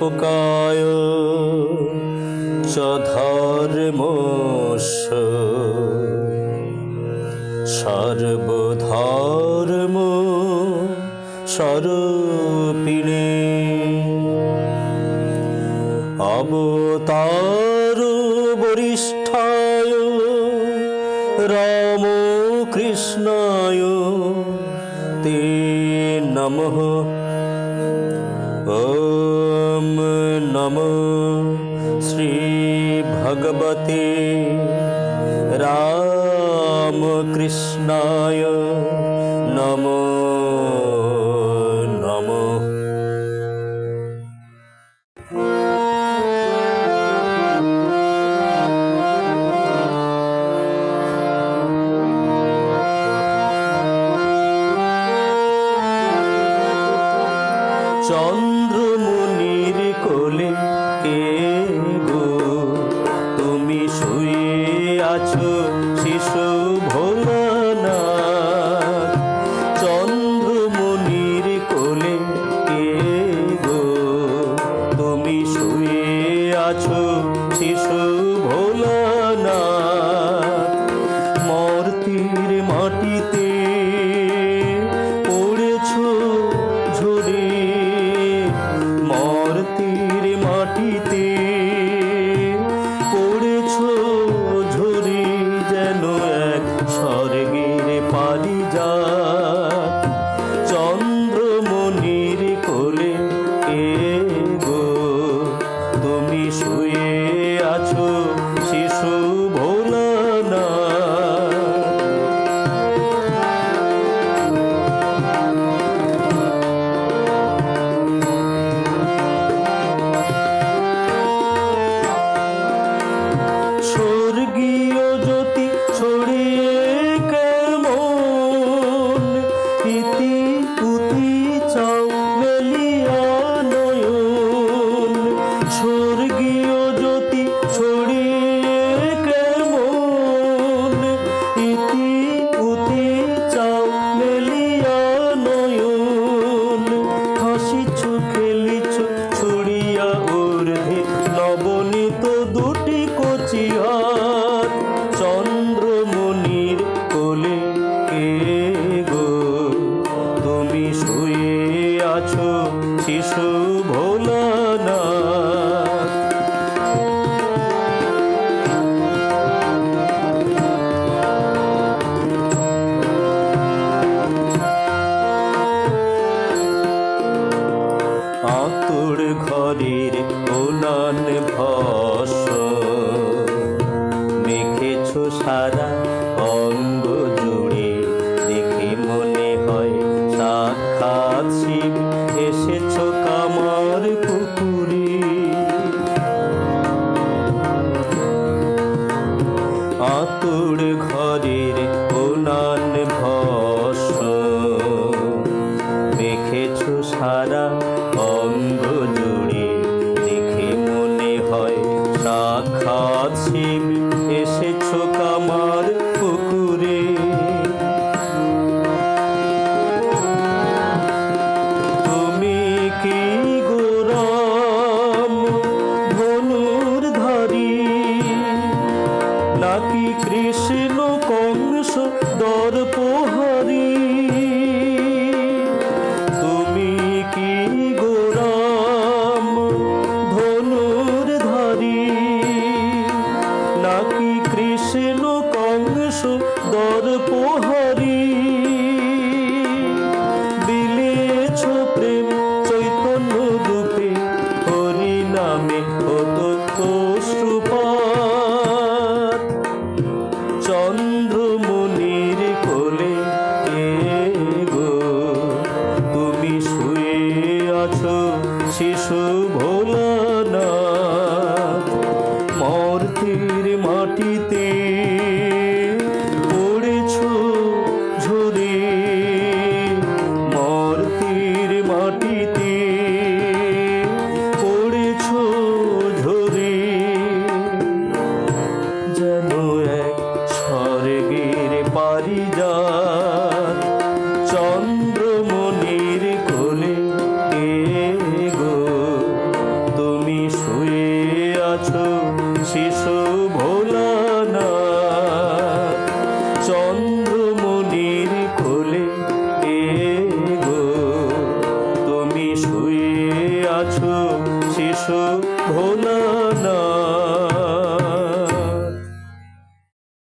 ব্যাপকায় চ ধর্মস্য সর্বধর্ম স্বরূপিণে অবতার বরিষ্ঠায় রামকৃষ্ণায় তে নমঃ। ওম নমো শ্রী ভগবতে রামকৃষ্ণায় নমো নমঃ। চন্দ্রমুনির কোলে কে গো তুমি শুয়ে আছো শিশু ভোলানাথ। চন্দ্রমুনির কোলে কে গো তুমি শুয়ে আছো শিশু ভোলানাথ। মর্তির মাটিতে পড়েছো ঝরে, মর্তির মাটিতে পড়েছো ঝরে, যেন এক স্বর্গের পারিজাত। চন্দ্রমণির কোলে কে গো তুমি শুয়ে আছো শিশু ভোলানাথ। স্বর্গীয় জ্যোতি ছড়িয়ে কেমন ইতি উতি চাও মেলিয়া নয়ন। স্বর্গীয় জ্যোতি ছড়িয়ে কেমন ইতি উতি চাও মেলিয়া নয়ন। হাসিছ খেলিছ ছড়িয়া ঊর্ধ্বে নবনীত দুটি কচি হাত। চন্দ্রমণির কোলে কে গো তুমি শুয়ে আছো শিশু ভোলানাথ। আতুর ঘরের উনান ভস্ম মেখেছো সারা অঙ্গ জুড়ে, দেখে মনে হয় সাক্ষাৎ শিব এসেছো কামার পুকুরে। আতুর ঘরের উনান ভস্ম মেখেছো সারা অঙ্গ জুড়ে, দেখে মনে হয় সাক্ষাৎ শিব এসেছো কামার পুকুরে। তুমি কি গো রাম ধনুর্ধারী, নাকি কৃষ্ণ কংস দর্পহারী? তুমি কি গো রাম ধনুর্ধারী, নাকি কৃষ্ণ কংস দর্পহারী? বিলেছ প্রেম চৈতন্য রূপে, হরি নামে হতো অশ্রুপাত। চন্দ্রমণির কোলে কে গো তুমি শুয়ে আছো শিশু ভোলানাথ। মর্তির মাটিতে পড়েছো ঝরে, মর্তির মাটিতে পড়েছো ঝরে, যেন এক স্বর্গের পারিজাত। চন্দ্রমণির কোলে কে গো এসো